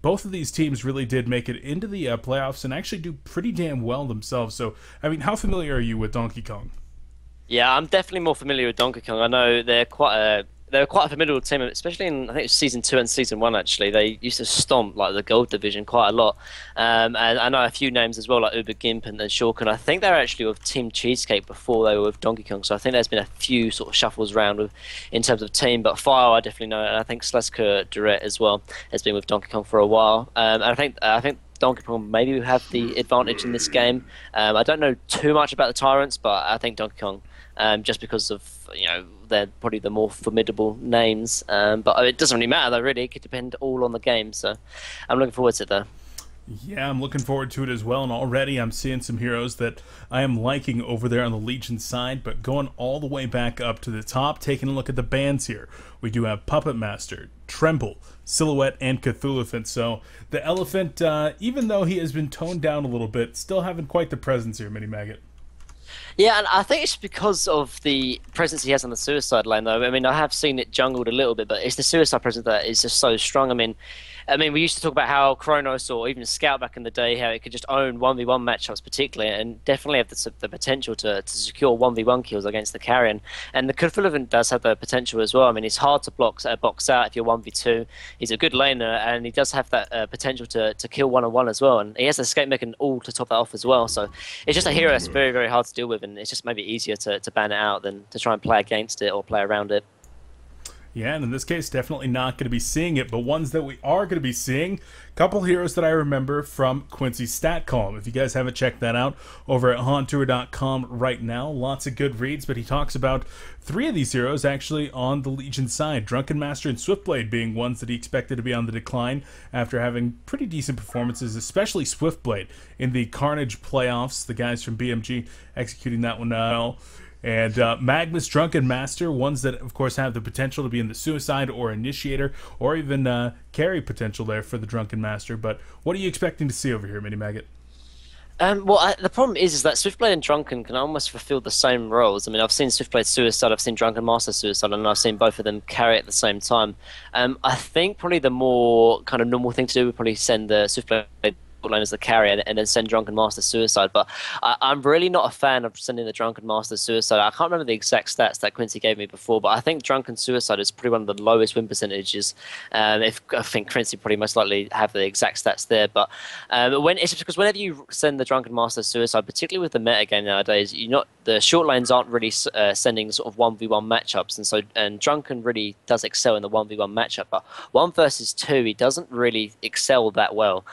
both of these teams really did make it into the playoffs and actually do pretty damn well themselves. So, I mean, how familiar are you with Donkey Kong? Yeah, I'm definitely more familiar with Donkey Kong. I know they're quite a formidable team, especially in I think it was season 2 and season 1. Actually, they used to stomp like the gold division quite a lot. And I know a few names as well, like Uber Gimp and Shulkin. I think they're actually with Team Cheesecake before they were with Donkey Kong. So I think there's been a few sort of shuffles around with in terms of team. But Fire, I definitely know, and I think SkCz as well has been with Donkey Kong for a while. And I think Donkey Kong maybe have the advantage in this game. I don't know too much about the Tyrants, but I think Donkey Kong, just because of they're probably the more formidable names. But it doesn't really matter though. Really, it could depend all on the game. So I'm looking forward to it though. Yeah, I'm looking forward to it as well, and already I'm seeing some heroes that I am liking over there on the Legion side, but going all the way back up to the top, taking a look at the bands here. We do have Puppet Master, Tremble, Silhouette, and Cthulhuphant. So the Elephant, even though he has been toned down a little bit, still having quite the presence here, Mini Maggot. Yeah, and I think it's because of the presence he has on the suicide lane, though. I mean, I have seen it jungled a little bit, but it's the suicide presence that is just so strong. I mean, we used to talk about how Kronos or even Scout back in the day, how it could just own 1v1 matchups particularly, and definitely have the potential to secure 1v1 kills against the carrion. And the Cthulhuphant does have the potential as well. I mean, he's hard to box out if you're 1v2. He's a good laner, and he does have that potential to kill one-on-one as well. And he has the escape mech and all to top that off as well. So it's just a hero that's very, very hard to deal with, and it's just maybe easier to ban it out than to try and play against it or play around it. Yeah, and in this case, definitely not going to be seeing it, but ones that we are going to be seeing, a couple heroes that I remember from Quincy's stat column. If you guys haven't checked that out, over at hauntour.com right now, lots of good reads, but he talks about three of these heroes actually on the Legion side, Drunken Master and Swiftblade being ones that he expected to be on the decline after having pretty decent performances, especially Swiftblade in the Carnage playoffs, the guys from BMG executing that one well. And Magnus, Drunken Master, ones that, of course, have the potential to be in the Suicide or Initiator, or even carry potential there for the Drunken Master. But what are you expecting to see over here, Mini Maggot? The problem is that Swiftblade and Drunken can almost fulfill the same roles. I mean, I've seen Swiftblade Suicide, I've seen Drunken Master Suicide, and I've seen both of them carry at the same time. I think probably the more kind of normal thing to do would probably send the Swiftblade line as the carrier and then send Drunken Master Suicide, but I'm really not a fan of sending the Drunken Master Suicide. I can't remember the exact stats that Quincy gave me before, but I think Drunken Suicide is probably one of the lowest win percentages. If I think Quincy probably most likely have the exact stats there, but when it's because whenever you send the Drunken Master Suicide, particularly with the meta game nowadays, the short lanes aren't really sending sort of 1v1 matchups, and Drunken really does excel in the 1v1 matchup, but 1 versus 2 he doesn't really excel that well,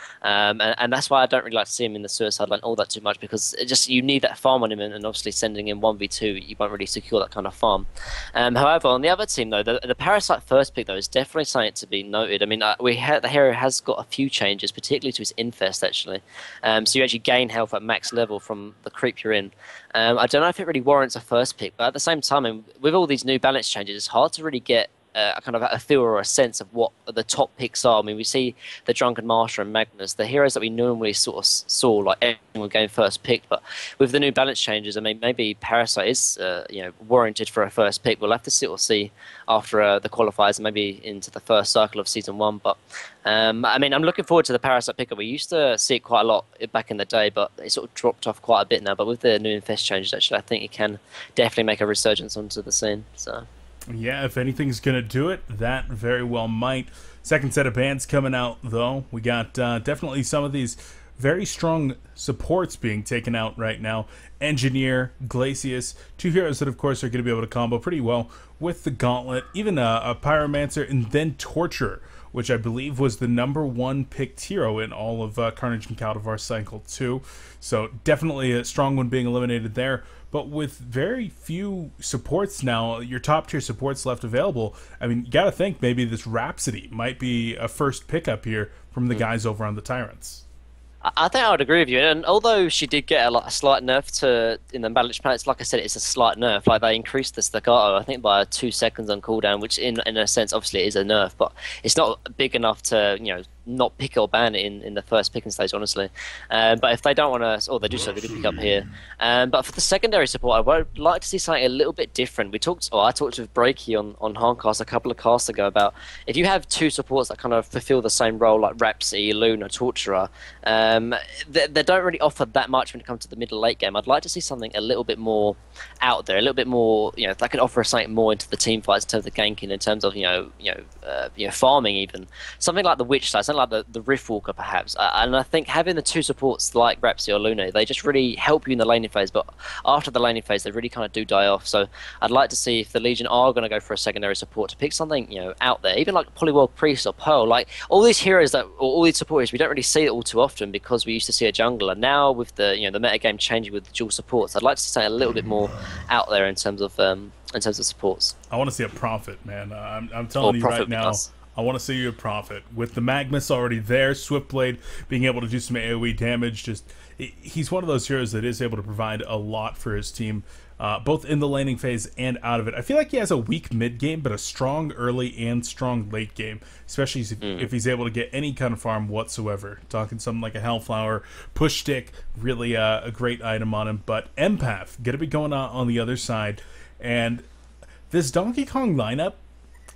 and that's why I don't really like to see him in the suicide line all that too much, because you need that farm on him, and obviously sending him 1v2 you won't really secure that kind of farm. However, on the other team though, the Parasite first pick though is definitely something to be noted. I mean, the hero has got a few changes, particularly to his infest actually. So you actually gain health at max level from the creep you're in. I don't know if it really warrants a first pick, but at the same time, and with all these new balance changes, it's hard to really get a kind of a feel or a sense of what the top picks are. I mean, we see the Drunken Master and Magnus, the heroes that we normally sort of saw, like everyone going first pick. But with the new balance changes, I mean, maybe Parasite is warranted for a first pick. We'll have to see after the qualifiers and maybe into the first cycle of season 1. But I mean, I'm looking forward to the Parasite pick. We used to see it quite a lot back in the day, but it sort of dropped off quite a bit now. But with the new infest changes, actually, I think it can definitely make a resurgence onto the scene. So. Yeah, if anything's going to do it, that very well might. Second set of bands coming out, though. We got definitely some of these very strong supports being taken out right now. Engineer, Glacius, two heroes that, of course, are going to be able to combo pretty well with the Gauntlet. Even a Pyromancer, and then Torturer, which I believe was the #1 picked hero in all of Carnage and Kaldivar Cycle 2. So definitely a strong one being eliminated there. But with very few supports now, your top tier supports left available, I mean, you got to think maybe this Rhapsody might be a first pickup here from the guys over on the Tyrants. I think I would agree with you, and although she did get a slight nerf in the balance planets, like I said, it's a slight nerf. Like they increased the staccato, I think, by 2 seconds on cooldown, which in a sense, obviously, is a nerf, but it's not big enough to not pick it or ban it in the first picking stage, honestly. But if they don't want to, or they do so, they do pick up here. But for the secondary support, I would like to see something a little bit different. I talked with Breaky on Harncast a couple of casts ago about if you have two supports that kind of fulfill the same role, like Rhapsody, Luna, Torturer, they don't really offer that much when it comes to the middle late game. I'd like to see something a little bit more out there, a little bit more, that can offer something more into the team fights in terms of ganking, in terms of farming, even something like the Witch side, something like the Riftwalker perhaps. And I think having the two supports like Rhapsody or Luna, they just really help you in the laning phase, but after the laning phase they really kind of do die off. So I'd like to see if the Legion are going to go for a secondary support to pick something out there, even like Polyworld Priest or Pearl, like all these heroes or all these supporters we don't really see it all too often because we used to see a jungler. Now with the the meta game changing with the dual supports, I'd like to see a little bit more out there in terms of supports. I want to see a Prophet, man. I'm telling you right now. I want to see you a Prophet. With the Magnus already there, Swiftblade being able to do some AoE damage, he's one of those heroes that is able to provide a lot for his team, both in the laning phase and out of it. I feel like he has a weak mid game, but a strong early and strong late game, especially if he's able to get any kind of farm whatsoever. Talking something like a Hellflower, Push Stick, really a great item on him. But Empath, going to be going on the other side. And this Donkey Kong lineup,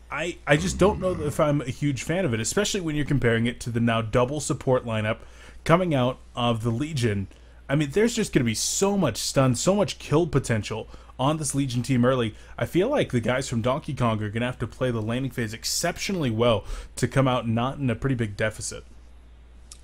I just don't know if I'm a huge fan of it, especially when you're comparing it to the now double support lineup coming out of the Legion. I mean, there's just going to be so much stun, so much kill potential on this Legion team early. I feel like the guys from Donkey Kong are going to have to play the laning phase exceptionally well to come out not in a pretty big deficit.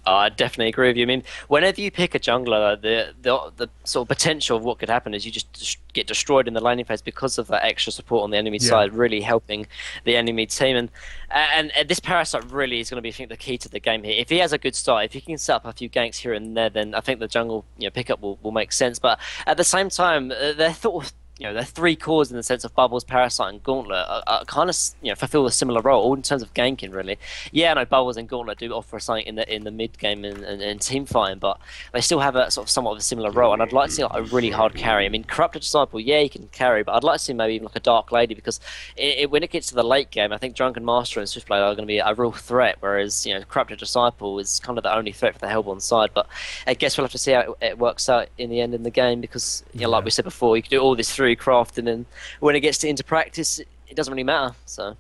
I definitely agree with you. I mean, whenever you pick a jungler, the sort of potential of what could happen is you just get destroyed in the laning phase because of that extra support on the enemy side, really helping the enemy team. And this Parasite really is going to be, I think, the key to the game here. If he has a good start, if he can set up a few ganks here and there, then I think the jungle pickup will make sense. But at the same time, they're sort of their three cores in the sense of Bubbles, Parasite, and Gauntlet are kind of fulfill a similar role, all in terms of ganking, really. Yeah, I know Bubbles and Gauntlet do offer something in the mid game and team fighting, but they still have a sort of somewhat of a similar role. And I'd like to see like a really hard carry. I mean, Corrupted Disciple, yeah, he can carry, but I'd like to see maybe even like a Dark Lady, because when it gets to the late game, I think Drunken Master and Swiftblade are going to be a real threat, whereas Corrupted Disciple is kind of the only threat for the Hellborn side. But I guess we'll have to see how it works out in the end in the game, because like we said before, you can do all this through craft, and then when it gets into practice, it doesn't really matter. So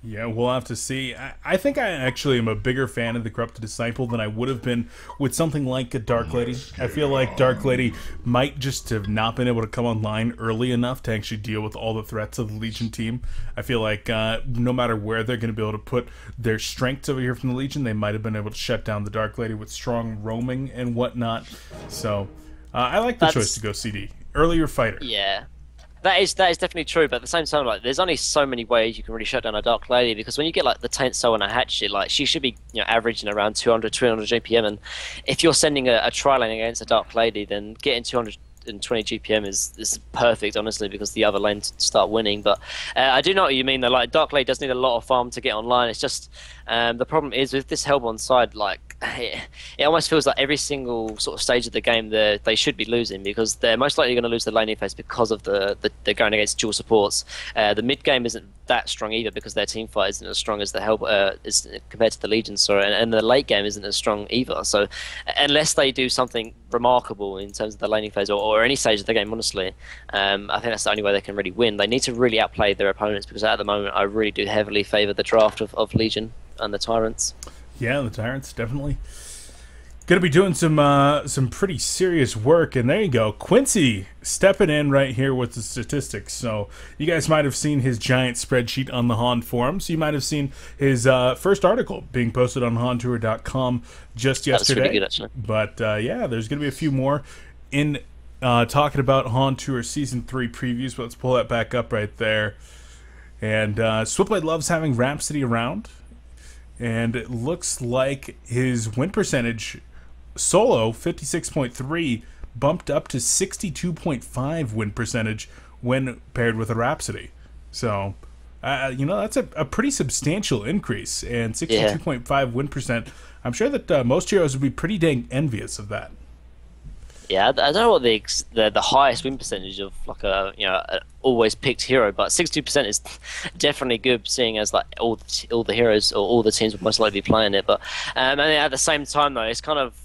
yeah, we'll have to see. I think I actually am a bigger fan of the Corrupted Disciple than I would have been with something like a Dark Lady. I feel like Dark Lady might just have not been able to come online early enough to actually deal with all the threats of the Legion team. I feel like no matter where they're going to be able to put their strengths over here from the Legion, they might have been able to shut down the Dark Lady with strong roaming and whatnot. So I like the choice to go CD. Earlier fighter. Yeah. That is definitely true, but at the same time, like, there's only so many ways you can really shut down a Dark Lady, because when you get like the Taint Soul and a Hatchet, like, she should be averaging around 200 GPM, and if you're sending a tri-lane against a Dark Lady, then getting 220 GPM is perfect, honestly, because the other lanes start winning. But I do know what you mean, though. Like, Dark Lady does need a lot of farm to get online. It's just the problem is with this Hellborn side, like, it almost feels like every single sort of stage of the game they should be losing, because they're most likely going to lose the laning phase because of they're going against dual supports. The mid game isn't that strong either, because their team fight isn't as strong as the is compared to the Legion, and the late game isn't as strong either. So unless they do something remarkable in terms of the laning phase or any stage of the game, honestly, I think that's the only way they can really win. They need to really outplay their opponents, because at the moment I really do heavily favour the draft of Legion and the Tyrants. Yeah, the Tyrants definitely going to be doing some pretty serious work. And there you go, Quincy stepping in right here with the statistics. So you guys might have seen his giant spreadsheet on the Han forums. You might have seen his first article being posted on HanTour.com just yesterday. That's really good, actually. But yeah, there's going to be a few more in talking about Han Tour Season 3 previews. But let's pull that back up right there. And Swiftblade loves having Rhapsody around. And it looks like his win percentage solo, 56.3, bumped up to 62.5 win percentage when paired with a Rhapsody. So, that's a pretty substantial increase. And 62.5 win percent, I'm sure that most heroes would be pretty dang envious of that. Yeah, I don't know what the highest win percentage of like a a always picked hero, but 62% is definitely good, seeing as like all the heroes or all the teams would most likely be playing it. But and at the same time though, it's kind of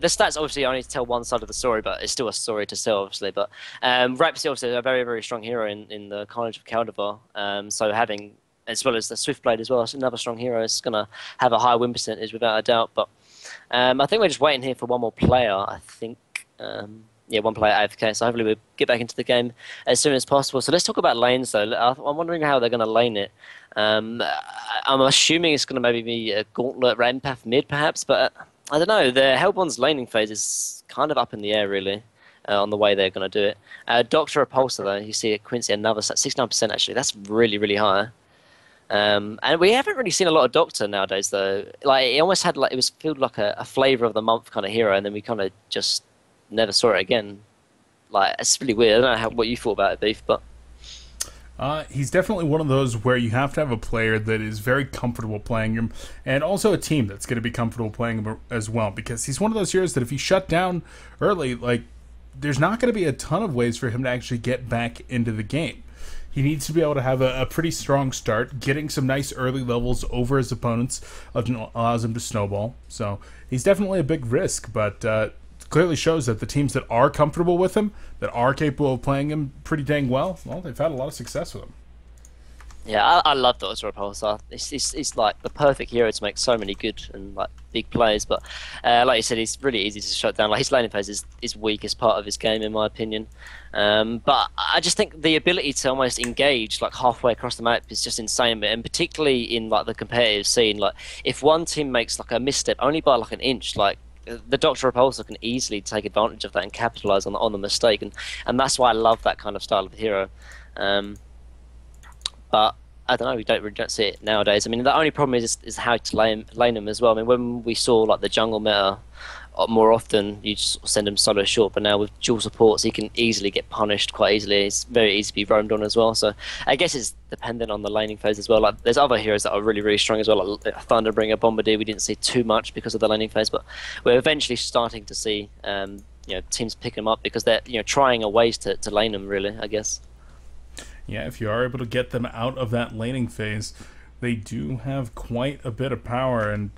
the stats obviously only tell one side of the story, but it's still a story to sell obviously. But Rapsy obviously is a very strong hero in the Carnage of Caldivar. So having as well as the Swiftblade as well, it's another strong hero. It's gonna have a high win percentage without a doubt. But I think we're just waiting here for one more player. I think. Yeah, one player AFK, so hopefully we'll get back into the game as soon as possible. So let's talk about lanes, though. I'm wondering how they're going to lane it. I'm assuming it's going to maybe be a Gauntlet Rampath mid, perhaps, but I don't know. The Hellborn's laning phase is kind of up in the air, really, on the way they're going to do it. Doctor Repulsor, though, you see at Quincy, another 69% actually. That's really high. And we haven't really seen a lot of Doctor nowadays, though. Like it almost had like it was felt like a flavor of the month kind of hero, and then we kind of just never saw it again. Like it's really weird. I don't know what you thought about it, Beef, but he's definitely one of those where you have to have a player that is very comfortable playing him, and also a team that's going to be comfortable playing him as well. Because he's one of those heroes that if you shut down early, like there's not going to be a ton of ways for him to actually get back into the game. He needs to be able to have a pretty strong start. Getting some nice early levels over his opponents allows him to snowball. So he's definitely a big risk, but clearly shows that the teams that are comfortable with him, that are capable of playing him pretty dang well, they've had a lot of success with him. yeah, I love Doctor Repulsor. It's like the perfect hero to make so many good and like big plays. But like you said, he's really easy to shut down. Like his laning phase is his weakest part of his game, in my opinion. But I just think the ability to almost engage like halfway across the map is just insane. And particularly in like the competitive scene, like if one team makes like a misstep only by like an inch, like the Doctor Repulsor can easily take advantage of that and capitalize on the mistake, and that's why I love that kind of style of hero. But I don't know, we don't see it nowadays. I mean, the only problem is how to lane them as well. I mean, when we saw like the jungle meta more often, you just send him solo short, but now with dual supports, he can easily get punished quite easily. It's very easy to be roamed on as well. So I guess it's dependent on the laning phase as well. Like there's other heroes that are really strong as well, like Thunderbringer, Bombardier. We didn't see too much because of the laning phase, but we're eventually starting to see teams pick them up because they're trying a ways to lane them, really, I guess. Yeah, if you are able to get them out of that laning phase, they do have quite a bit of power, and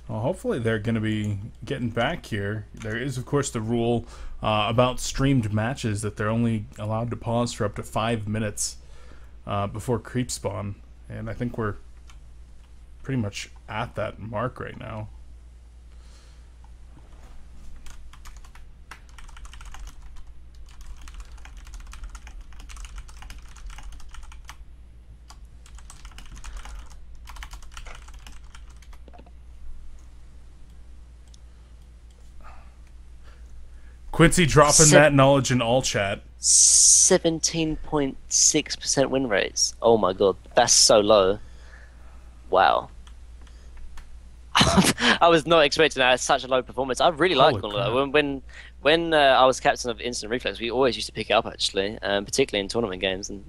hopefully they're going to be getting back here. There is, of course, the rule about streamed matches that they're only allowed to pause for up to 5 minutes before creep spawn, and I think we're pretty much at that mark right now. Quincy dropping that knowledge in all chat. 17.6% win rates. Oh my god, that's so low. Wow. I was not expecting that. Such a low performance. I really like Gauntlet. When I was captain of Instant Reflex, we always used to pick it up actually, particularly in tournament games. And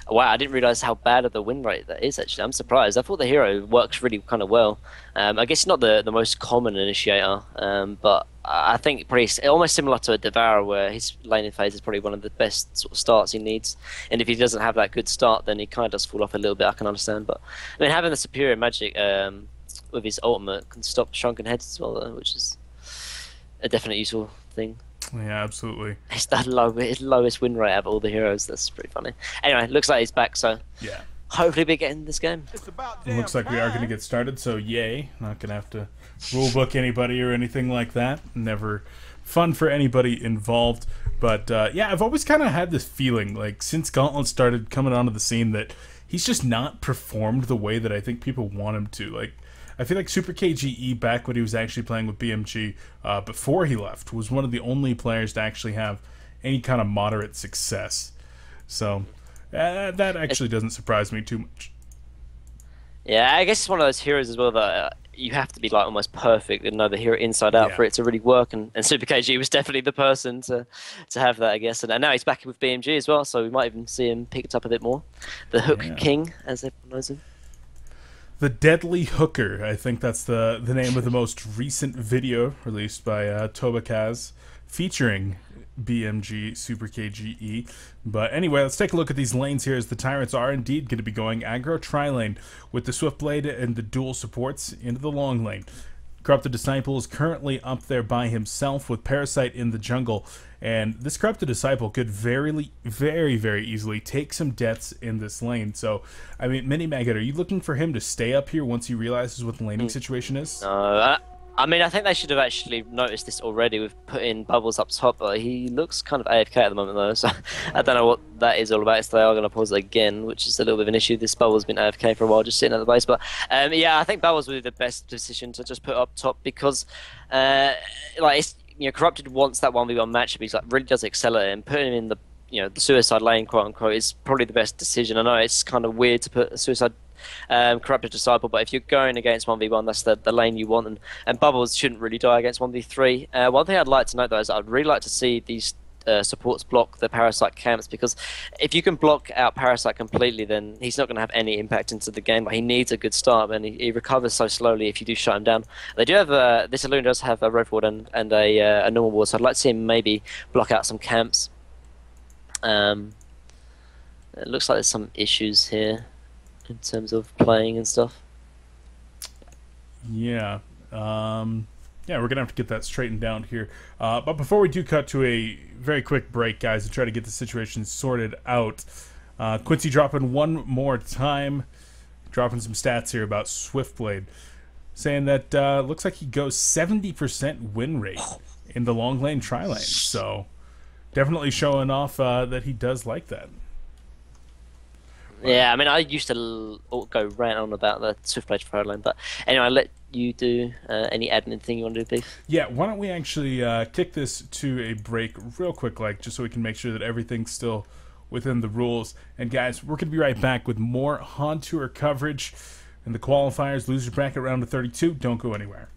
wow, I didn't realize how bad of the win rate that is. Actually, I'm surprised. I thought the hero works really kind of well. I guess not the most common initiator, but I think pretty almost similar to a Devourer, where his laning phase is probably one of the best sort of starts he needs. And if he doesn't have that good start, then he kind of does fall off a little bit. I can understand, but I mean having the superior magic with his ultimate can stop shrunken heads as well, though, which is a definite useful thing. Yeah, absolutely. It's that his lowest win rate out of all the heroes. That's pretty funny. Anyway, looks like he's back, so yeah, hopefully we get in this game. It looks like we are going to get started, so yay. Not going to have to rulebook anybody or anything like that. Never fun for anybody involved. But yeah, I've always kind of had this feeling, like since Gauntlet started coming onto the scene, that he's just not performed the way that I think people want him to. Like, I feel like Super KGE, back when he was actually playing with BMG, before he left, was one of the only players to actually have any kind of moderate success. So that actually doesn't surprise me too much. Yeah, I guess it's one of those heroes as well that you have to be like almost perfect and know the hero inside out for it to really work. And Super KG was definitely the person to have that, I guess. And now he's back with BMG as well, so we might even see him pick it up a bit more. The Hook King, as everyone knows him. The Deadly Hooker. I think that's the name of the most recent video released by Tobakaz featuring BMG Super KGE. But anyway, let's take a look at these lanes here, as the Tyrants are indeed going to be going aggro tri-lane with the Swiftblade and the dual supports into the long lane. Corrupted Disciple is currently up there by himself with Parasite in the jungle, and this Corrupted Disciple could very easily take some deaths in this lane. So, I mean, Minimaggot, are you looking for him to stay up here once he realizes what the laning situation is? No, I mean, I think they should have actually noticed this already with putting Bubbles up top, but he looks kind of AFK at the moment though, so I don't know what that is all about. So they are going to pause it again, which is a little bit of an issue. This Bubbles been AFK for a while, just sitting at the base, but yeah, I think Bubbles would be the best decision to just put up top, because like, it's, you know, Corrupted wants that 1v1 matchup. He's like really does excel at it, and putting him in the, you know, the suicide lane, quote unquote, is probably the best decision. I know it's kind of weird to put a suicide Corrupted Disciple, but if you're going against 1v1, that's the lane you want, and Bubbles shouldn't really die against 1v3. One thing I'd like to note though is I'd really like to see these supports block the Parasite camps, because if you can block out Parasite completely, then he's not going to have any impact into the game. But he needs a good start, and he recovers so slowly if you do shut him down. They do have this Alune does have a Red Ward and a normal ward, so I'd like to see him maybe block out some camps. It looks like there's some issues here in terms of playing and stuff. Yeah. Yeah, we're going to have to get that straightened down here. But before we do cut to a very quick break, guys, and try to get the situation sorted out, Quincy dropping one more time, dropping some stats here about Swiftblade, saying that looks like he goes 70% win rate in the long lane tri-lane. So definitely showing off that he does like that. Yeah, I mean, I used to go rant on about the Swiftblade pro lane, but anyway, I'll let you do any admin thing you want to do, Beef. Yeah, why don't we actually kick this to a break real quick, like, just so we can make sure that everything's still within the rules. And guys, we're going to be right back with more Han Tour coverage and the qualifiers, loser bracket round of 32. Don't go anywhere.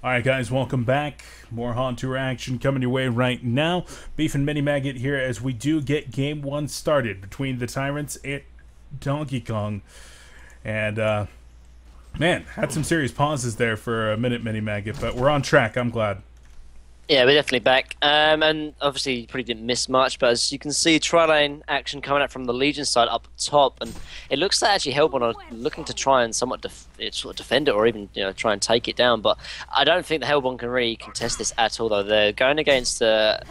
Alright guys, welcome back. More Haunt Tour action coming your way right now. Beef and Mini Maggot here as we do get Game 1 started between the Tyrants and Donkey Kong. And, man, had some serious pauses there for a minute, Mini Maggot, but we're on track, I'm glad. Yeah, we're definitely back. And obviously, you probably didn't miss much, but as you can see, tri-lane action coming out from the Legion side up top, and it looks like actually Hellborn are looking to try and somewhat defend it, or even try and take it down. But I don't think the Hellborn can really contest this at all. Though they're going against a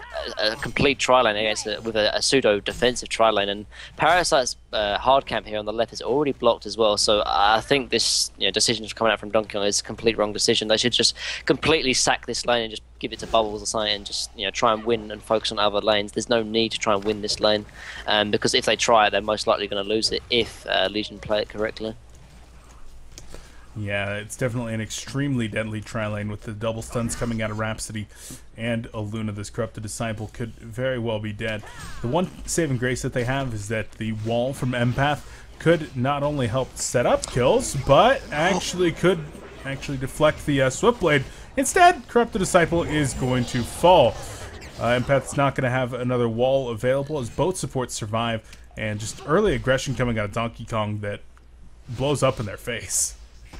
complete tri-lane with a pseudo defensive tri-lane, and Parasite's hard camp here on the left is already blocked as well. So I think this decision coming out from Donkey Kong is a complete wrong decision. They should just completely sack this lane and just give it to Bubbles or something, and just try and win and focus on other lanes. There's no need to try and win this lane, because if they try it, they're most likely going to lose it if Legion play it correctly. Yeah, it's definitely an extremely deadly tri-lane with the double stuns coming out of Rhapsody and a Luna. This Corrupted Disciple could very well be dead. The one saving grace that they have is that the wall from Empath could not only help set up kills, but actually could deflect the Swiftblade. Instead, Corrupted Disciple is going to fall. Empath's not going to have another wall available as both supports survive, and just early aggression coming out of Donkey Kong that blows up in their face.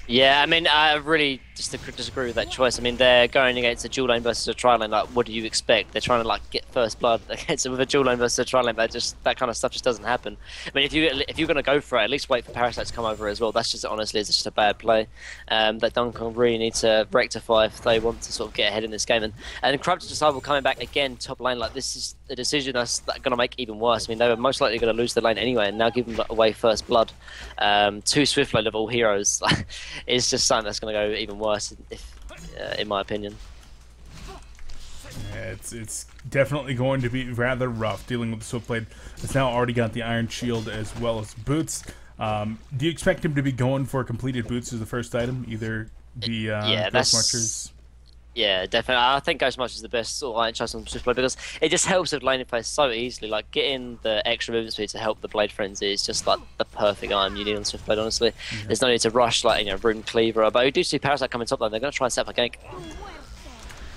Yeah, I mean, I really disagree with that choice. I mean, they're going against a dual lane versus a tri lane. Like, what do you expect? They're trying to get first blood against it with a dual lane versus a tri lane. But that kind of stuff just doesn't happen. I mean, if you're going to go for it, at least wait for Parasite to come over as well. That's just honestly, it's just a bad play that Donkey Kong really need to rectify if they want to sort of get ahead in this game. And Corrupted Disciple coming back again top lane. Like, this is a decision that's going to make even worse. I mean, they were most likely going to lose the lane anyway, and now give them away first blood. Two Swiftblade level heroes. It's just something that's going to go even worse, in my opinion. Yeah, it's definitely going to be rather rough dealing with the Swiftblade. It's now already got the Iron Shield as well as boots. Do you expect him to be going for completed boots as the first item? Either the Ghost Marchers? Yeah, definitely. I think Ghost March is the best sort of choice on Swiftblade because it just helps with laning phase so easily. Like, getting the extra movement speed to help the Blade Frenzy is just like the perfect item you need on Swiftblade, honestly. Yeah. There's no need to rush like Rune Cleaver, but we do see Parasite coming top lane. They're going to try and set up a gank.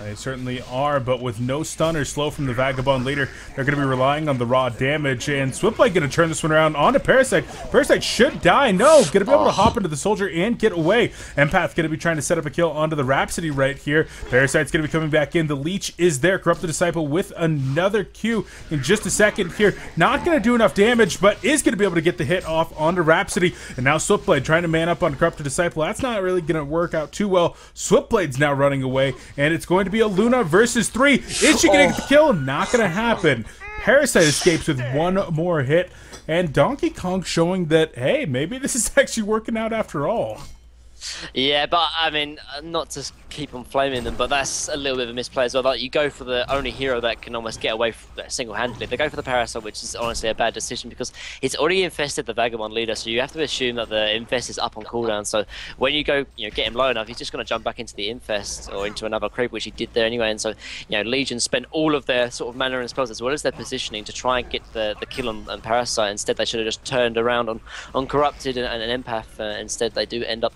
They certainly are, but with no stun or slow from the Vagabond leader, they're going to be relying on the raw damage, and Swiftblade going to turn this one around onto Parasite. Parasite should die. No, going to be able to hop into the Soldier and get away. Empath going to be trying to set up a kill onto the Rhapsody right here. Parasite's going to be coming back in. The Leech is there. Corrupted Disciple with another Q in just a second here. Not going to do enough damage, but is going to be able to get the hit off onto Rhapsody. And now Swiftblade trying to man up on Corrupted Disciple. That's not really going to work out too well. Swiftblade's now running away, and it's going to be a Luna versus 3. Is she gonna get the kill? Not gonna happen. Parasite escapes with one more hit, and Donkey Kong showing that, hey, maybe this is actually working out after all. Yeah, but I mean, not to keep on flaming them, but that's a little bit of a misplay as well. Like, you go for the only hero that can almost get away single-handedly. They go for the Parasite, which is honestly a bad decision because it's already infested the Vagabond leader, so you have to assume that the infest is up on cooldown. So when you go, get him low enough, he's just going to jump back into the infest or into another creep, which he did there anyway. And so, Legion spent all of their sort of mana and spells as well as their positioning to try and get the kill on Parasite. Instead, they should have just turned around on Corrupted and an Empath. Instead, they do end up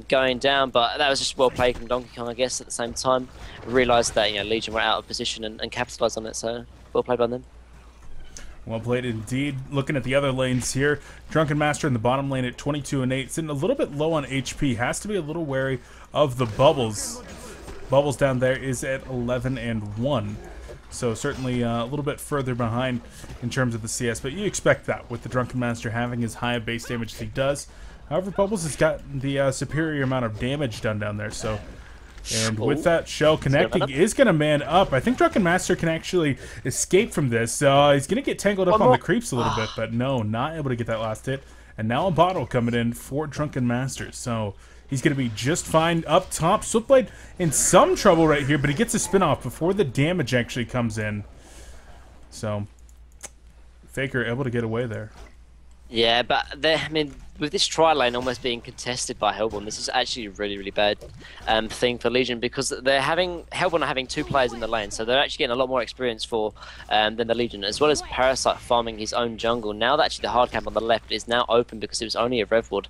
going down, but that was just well played from Donkey Kong, I guess. At the same time, realised that Legion were out of position and capitalised on it, so well played by them. Well played indeed. Looking at the other lanes here, Drunken Master in the bottom lane at 22 and 8, sitting a little bit low on HP. Has to be a little wary of the Bubbles. Bubbles down there is at 11 and 1. So certainly a little bit further behind in terms of the CS, but you expect that with the Drunken Master having as high a base damage as he does. However, Bubbles has got the superior amount of damage done down there, so... And with that, Shell connecting is going to man up. I think Drunken Master can actually escape from this. He's going to get tangled up on the creeps a little bit, but no, not able to get that last hit. And now a bottle coming in for Drunken Master, so he's going to be just fine up top. Swiftblade in some trouble right here, but he gets a spin-off before the damage actually comes in. So, Faker able to get away there. Yeah, but I mean, with this tri-lane almost being contested by Hellborn, this is actually a really, really bad thing for Legion because Hellborn are having two players in the lane, so they're actually getting a lot more experience than the Legion, as well as Parasite farming his own jungle. Now that actually the hard camp on the left is now open because it was only a Rev Ward,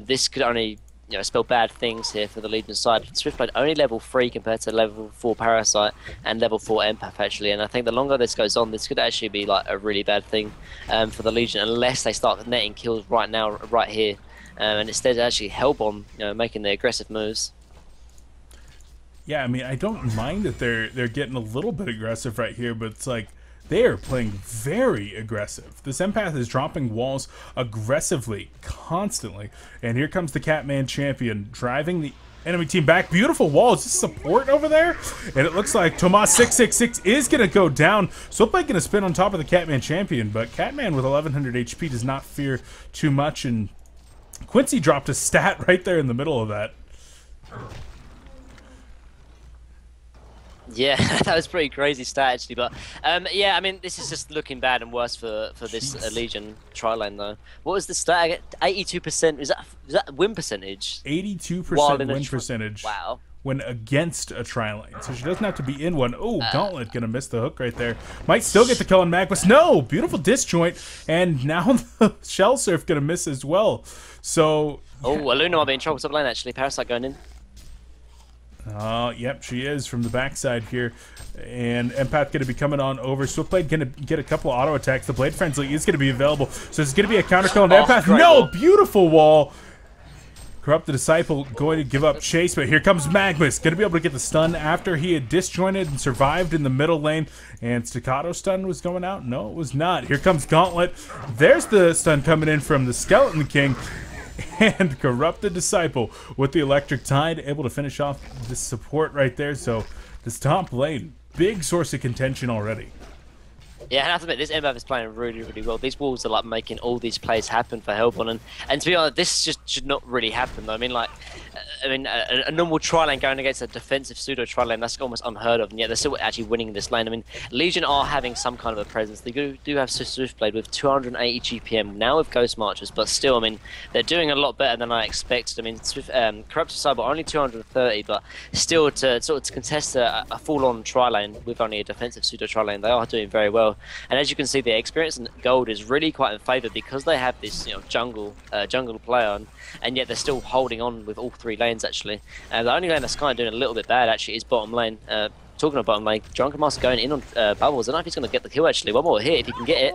this could only spell bad things here for the Legion side. Swiftblade only level 3 compared to level 4 Parasite and level 4 Empath actually, and I think the longer this goes on, this could actually be like a really bad thing for the Legion unless they start netting kills right now, right here, and instead actually Hellbomb, making the aggressive moves. Yeah, I mean, I don't mind that they're getting a little bit aggressive right here, but it's like they are playing very aggressive. This Empath is dropping walls aggressively, constantly. And here comes the Catman champion driving the enemy team back. Beautiful walls. Is this support over there? And it looks like Tomas666 is going to go down. Swiftblade going to spin on top of the Catman champion, but Catman with 1100 HP does not fear too much. And Quincy dropped a stat right there in the middle of that. Yeah, that was pretty crazy stat actually, but yeah, I mean this is just looking bad and worse for this Legion tri-lane though. What was the stat? 82%. Is that win percentage? 82% win percentage. Wow. When against a tri-lane, so she doesn't have to be in one. Oh, Gauntlet gonna miss the hook right there. Might still get the kill on Magnus. No, beautiful disjoint, and now the Shell Surf gonna miss as well. So yeah. Oh, Aluna might be in trouble top lane actually. Parasite going in. Oh, yep, she is from the backside here. And Empath going to be coming on over. Swiftblade going to get a couple of auto attacks. The Blade Frenzy is going to be available. So it's going to be a counter kill on Empath. No, beautiful wall. Corrupt the Disciple going to give up chase, but here comes Magnus. Going to be able to get the stun after he had disjointed and survived in the middle lane. And Staccato stun was going out? No, it was not. Here comes Gauntlet. There's the stun coming in from the Skeleton King. And Corrupted Disciple with the Electric Tide, able to finish off this support right there. So this top lane, big source of contention already. Yeah, and I have to admit, this Empath is playing really, really well. These walls are like making all these plays happen for Hellbomb, and to be honest, this just should not really happen though. I mean, like, a normal tri-lane going against a defensive pseudo tri-lane, that's almost unheard of, and yet they're still actually winning this lane. I mean, Legion are having some kind of a presence. They do have Swiftblade with 280 GPM now with Ghost Marchers, but still, I mean, they're doing a lot better than I expected. I mean, Corrupted Cyber only 230, but still to contest a full-on tri-lane with only a defensive pseudo tri-lane, they are doing very well. And as you can see, their experience in gold is really quite in favour because they have this jungle player on, and yet they're still holding on with all 3 lanes actually. The only lane that's kind of doing a little bit bad actually is bottom lane. Talking about bottom lane, Drunken Master going in on Bubbles. I don't know if he's going to get the kill actually. One more hit if he can get it.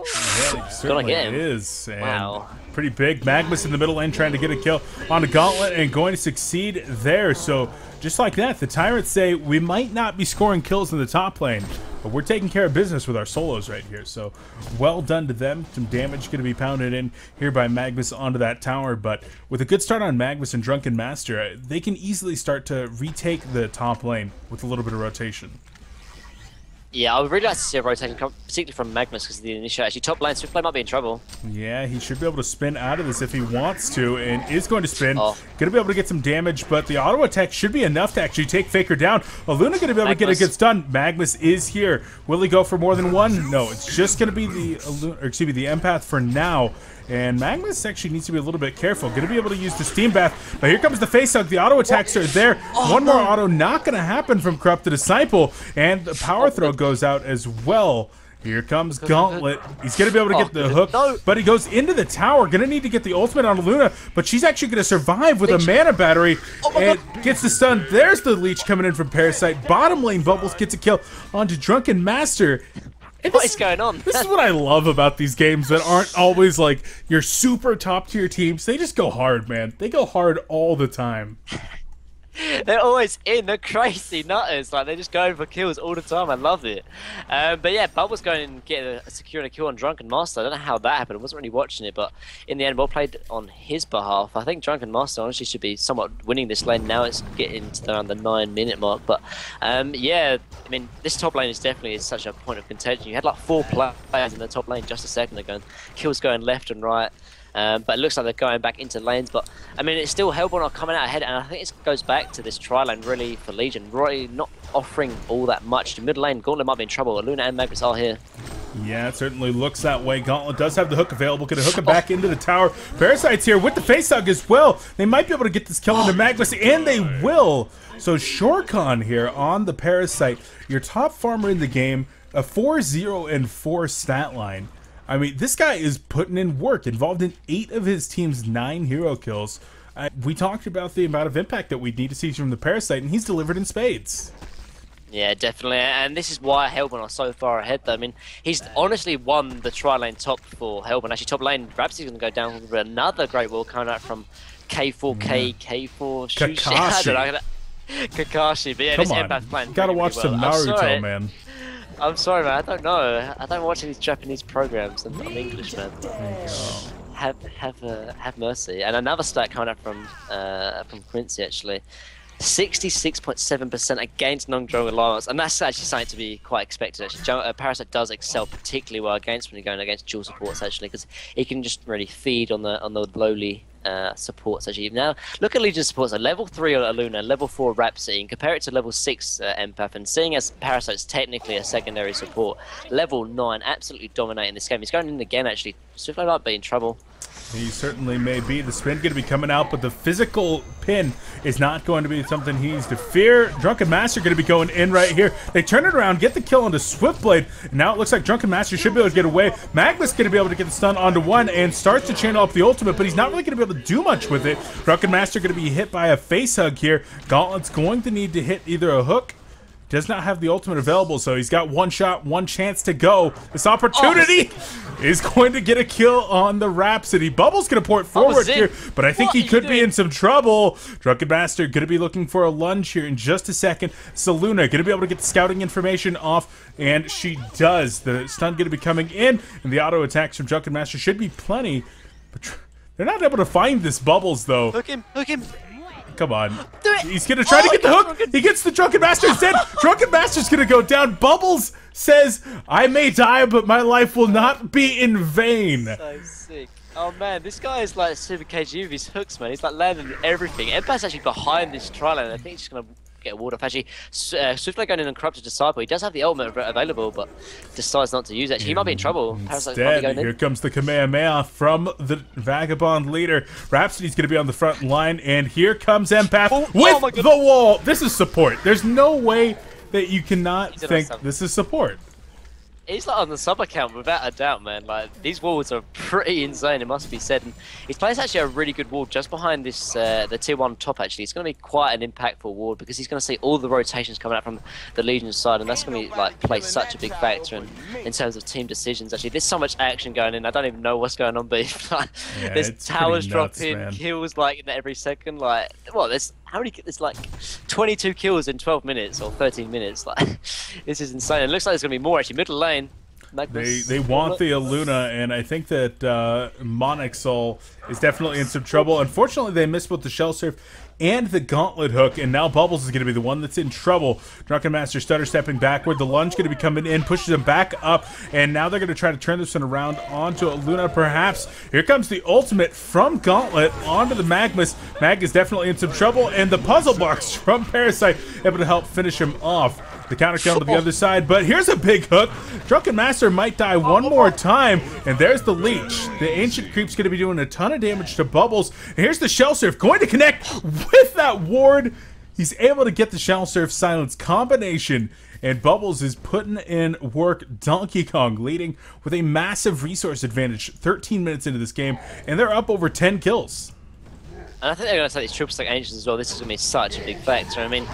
Yeah, certainly get him. Is. And wow. Pretty big. Magnus in the middle lane trying to get a kill on a Gauntlet and going to succeed there. So just like that, the Tyrants say we might not be scoring kills in the top lane, but we're taking care of business with our solos right here. So well done to them. Some damage going to be pounded in here by Magnus onto that tower. But with a good start on Magnus and Drunken Master, they can easily start to retake the top lane with a little bit of rotation. Yeah, I would really like to see a rotation, particularly from Magnus because of the initial. Actually, top lane, Swiftblade might be in trouble. Yeah, he should be able to spin out of this if he wants to, and is going to spin. Going to be able to get some damage, but the auto attack should be enough to actually take Faker down. Aluna going to be able to get a good stun. Magnus is here. Will he go for more than one? No, it's just going to be the Empath for now. And Magnus actually needs to be a little bit careful. Going to be able to use the Steam Bath, but here comes the face hug. The auto attacks are there. One more auto not going to happen from Corrupted Disciple, and the power throw goes out as well. Here comes Gauntlet. He's going to be able to get the hook, but he goes into the tower. Going to need to get the ultimate on Luna, but she's actually going to survive with a mana battery and gets the stun. There's the leech coming in from Parasite. Bottom lane Bubbles gets a kill onto Drunken Master. What is going on? This is what I love about these games that aren't always like your super top tier teams. They just go hard, man. They go hard all the time. They're always in. They're crazy nutters. Like they're just going for kills all the time. I love it. But yeah, Bubbles going and securing a kill on Drunken Master. I don't know how that happened. I wasn't really watching it, but in the end, Bob played on his behalf. I think Drunken Master honestly should be somewhat winning this lane. Now it's getting to around the 9-minute mark. But yeah, I mean, this top lane is definitely such a point of contention. You had like 4 players in the top lane just a second ago. Kills going left and right. But it looks like they're going back into lanes. But I mean, it's still Hellbomb are coming out ahead, and I think it goes back to this tri-lane really for Legion. Really not offering all that much. The mid lane, Gauntlet might be in trouble. Luna and Magnus are here. Yeah, it certainly looks that way. Gauntlet does have the hook available. Going to hook him back into the tower. Parasite's here with the face hug as well. They might be able to get this kill into Magnus, and they will. So Shorkon here on the Parasite, your top farmer in the game, a 4-0-4 stat line. I mean, this guy is putting in work, involved in 8 of his team's 9 hero kills. We talked about the amount of impact that we need to see from the Parasite, and he's delivered in spades. Yeah, definitely, and this is why Hellborn are so far ahead, though. I mean, he's honestly won the tri-lane top for Hellborn. Actually, top lane, Rhapsody's going to go down with another great wall coming out from K4K, K4... Kakashi. Kakashi, but yeah, Come this on. Empath's playing You gotta watch really some well. Naruto, man. I'm sorry, man, I don't know. I don't watch any Japanese programs, I'm English, man. Have mercy. And another stat coming up from Quincy, actually. 66.7% against non-jungle alliance, and that's actually something to be quite expected. Actually, Parasite does excel particularly well against when you're going against dual supports, actually, because he can just really feed on the lowly supports. Actually, now look at Legion supports. So level 3 Aluna, level 4 Rhapsody, and compare it to level 6 Empath. And seeing as Parasite's technically a secondary support, level 9 absolutely dominating this game. He's going in again. Actually, Swiftblade might be in trouble. He certainly may be. The spin going to be coming out, but the physical pin is not going to be something he needs to fear. Drunken Master going to be going in right here. They turn it around, get the kill onto Swiftblade, and now it looks like Drunken Master should be able to get away. Magma's going to be able to get the stun onto one and starts to channel up the ultimate, but he's not really going to be able to do much with it. Drunken Master going to be hit by a face hug here. Gauntlet's going to need to hit either a hook. Does not have the ultimate available, so he's got one shot, one chance to go. This opportunity is going to get a kill on the Rhapsody. Bubble's going to port forward here, but I think he could be in some trouble. Drunken Master going to be looking for a lunge here in just a second. Saluna going to be able to get the scouting information off, and she does. The stun going to be coming in, and the auto attacks from Drunken Master should be plenty. But they're not able to find this Bubbles, though. Hook him, hook him. Come on. He's going to try to get the hook. He gets the Drunken Master instead. Drunken Master's going to go down. Bubbles says, I may die, but my life will not be in vain. So sick. Oh, man, this guy is like Super KG with his hooks, man. He's like landing everything. Empath's actually behind this tri-lane. I think he's just going to get a ward off. Actually, Swiftblade going in and Corrupted Disciple. He does have the ultimate available, but decides not to use it. Actually, he might be in trouble. Instead, here comes the Kamehameha from the Vagabond leader. Rhapsody's going to be on the front line, and here comes Empath with the wall. This is support. There's no way that you cannot think this is support. He's like on the sub account without a doubt, man. Like, these walls are pretty insane, it must be said. And he's placed actually a really good wall just behind this the tier 1 top. Actually, it's going to be quite an impactful ward because he's going to see all the rotations coming out from the Legion side, and that's going to be like play such a big factor in terms of team decisions. Actually, there's so much action going in. I don't even know what's going on, but like, there's towers dropping, kills like in every second. Like, well, there's how many? There's like 22 kills in 12 minutes or 13 minutes. Like, this is insane. It looks like there's going to be more actually. Middle lane. They want the Aluna, and I think that Monixol is definitely in some trouble. Unfortunately, they missed both the Shell Surf and the Gauntlet Hook, and now Bubbles is going to be the one that's in trouble. Drunken Master stutter stepping backward. The lunge going to be coming in, pushes him back up, and now they're going to try to turn this one around onto Aluna, perhaps. Here comes the ultimate from Gauntlet onto the Magmas. Mag is definitely in some trouble, and the puzzle box from Parasite able to help finish him off. The counter kill to the other side, but here's a big hook. Drunken Master might die one more time, and there's the leech. The Ancient Creep's going to be doing a ton of damage to Bubbles. And here's the Shell Surf going to connect with that ward. He's able to get the Shell Surf silence combination, and Bubbles is putting in work. Donkey Kong leading with a massive resource advantage 13 minutes into this game, and they're up over 10 kills. And I think they're going to take these triple stack ancients as well. This is going to be such a big factor. I mean,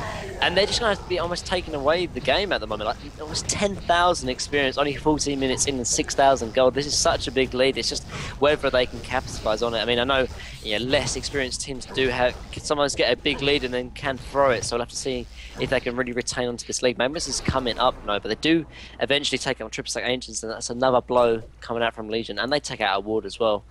and they're just going to be almost taking away the game at the moment. Like, almost 10,000 experience, only 14 minutes in and 6,000 gold. This is such a big lead. It's just whether they can capitalize on it. I mean, I know, less experienced teams do can sometimes get a big lead and then can throw it. So we'll have to see if they can really retain onto this lead. Magnus is coming up, no, but they do eventually take on triple stack ancients, and that's another blow coming out from Legion. And they take out a ward as well.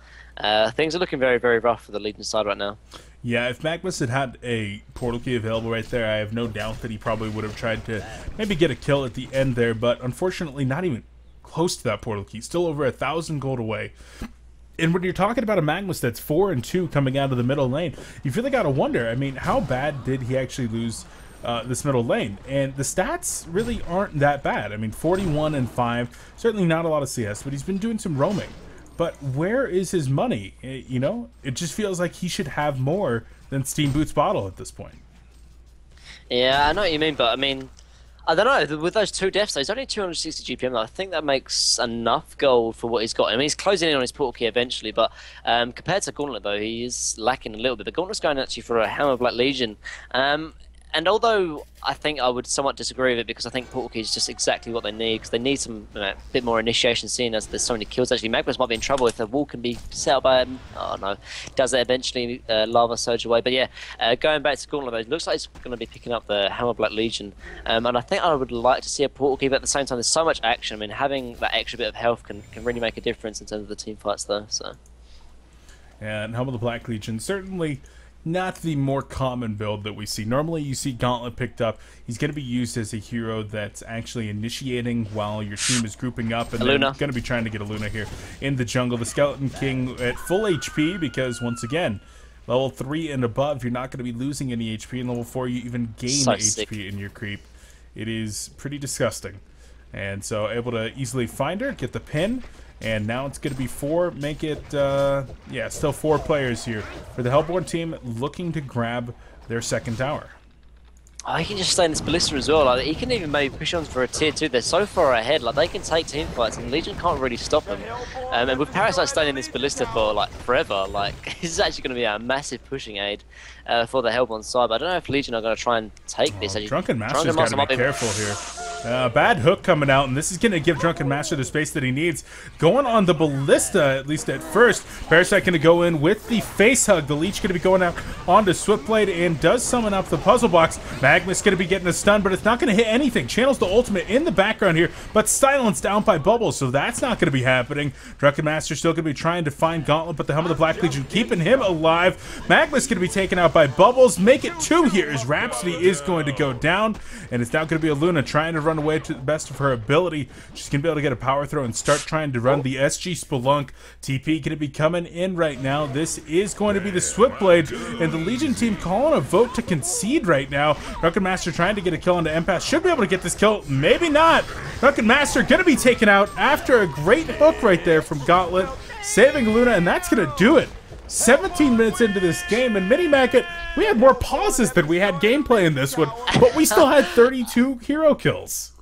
Things are looking very, very rough for the Legion side right now. Yeah, if Magmas had a portal key available right there, I have no doubt that he probably would have tried to maybe get a kill at the end there, but unfortunately not even close to that portal key. Still over 1,000 gold away. And when you're talking about a Magmas that's 4-2 coming out of the middle lane, you really got to wonder, I mean, how bad did he actually lose this middle lane? And the stats really aren't that bad. I mean, 41-5, certainly not a lot of CS, but he's been doing some roaming. But where is his money? It just feels like he should have more than Steam Boots Bottle at this point. Yeah, I know what you mean, but I mean, I don't know. With those 2 deaths, he's only 260 GPM. Though. I think that makes enough gold for what he's got. I mean, he's closing in on his portal key eventually, but compared to Gauntlet, though, he is lacking a little bit. But Gauntlet's going actually for a Hammer Black Legion. And although I think I would somewhat disagree with it because I think Portal Key is just exactly what they need, because they need some bit more initiation, seeing as there's so many kills. Actually, Magnus might be in trouble if the wall can be set up by him. Oh no, does it eventually lava surge away? But yeah, going back to Gauntlet, it looks like he's going to be picking up the Hammer Black Legion, and I think I would like to see a Portal Key, but at the same time, there's so much action. I mean, having that extra bit of health can really make a difference in terms of the team fights, though. So. Yeah, and Helm of the Black Legion certainly not the more common build that we see. Normally you see Gauntlet picked up. He's going to be used as a hero that's actually initiating while your team is grouping up, and they're going to be trying to get a Luna here in the jungle. The Skeleton King at full HP because, once again, level 3 and above, you're not going to be losing any HP. And level 4, you even gain HP in your creep. It is pretty disgusting. And so able to easily find her, get the pin. And now it's going to be 4, make it, yeah, still 4 players here for the Hellborn team looking to grab their second tower. Oh, he can just stay in this Ballista as well. Like, he can even maybe push on for a tier 2. They're so far ahead. Like, they can take team fights, and Legion can't really stop them. And with Parasite staying in this Ballista for, like, forever, like, this is actually going to be a massive pushing aid for the Hellborn side. But I don't know if Legion are going to try and take this. Drunken Master's got to be careful here. Bad hook coming out, and this is going to give Drunken Master the space that he needs. Going on the Ballista, at least at first. Parasite going to go in with the face hug. The Leech going to be going out onto Swiftblade and does summon up the puzzle box. Magnus going to be getting a stun, but it's not going to hit anything. Channels the ultimate in the background here, but silenced down by Bubbles, so that's not going to be happening. Drunken Master still going to be trying to find Gauntlet, but the Helm of the Black Legion keeping him alive. Magnus going to be taken out by Bubbles. Make it 2 here as Rhapsody is going to go down, and it's now going to be a Luna trying to run away to the best of her ability. She's going to be able to get a power throw and start trying to run the SG Spelunk. TP going to be coming in right now. This is going to be the Swiftblade, and the Legion team calling a vote to concede right now. Drunken Master trying to get a kill onto Empath. Should be able to get this kill. Maybe not. Drunken Master going to be taken out after a great hook right there from Gauntlet, saving Luna, and that's going to do it. 17 minutes into this game, and Minimacket, we had more pauses than we had gameplay in this one, but we still had 32 hero kills.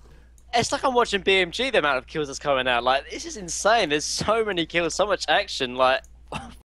It's like I'm watching BMG, the amount of kills that's coming out. Like, this is insane. There's so many kills, so much action. Like,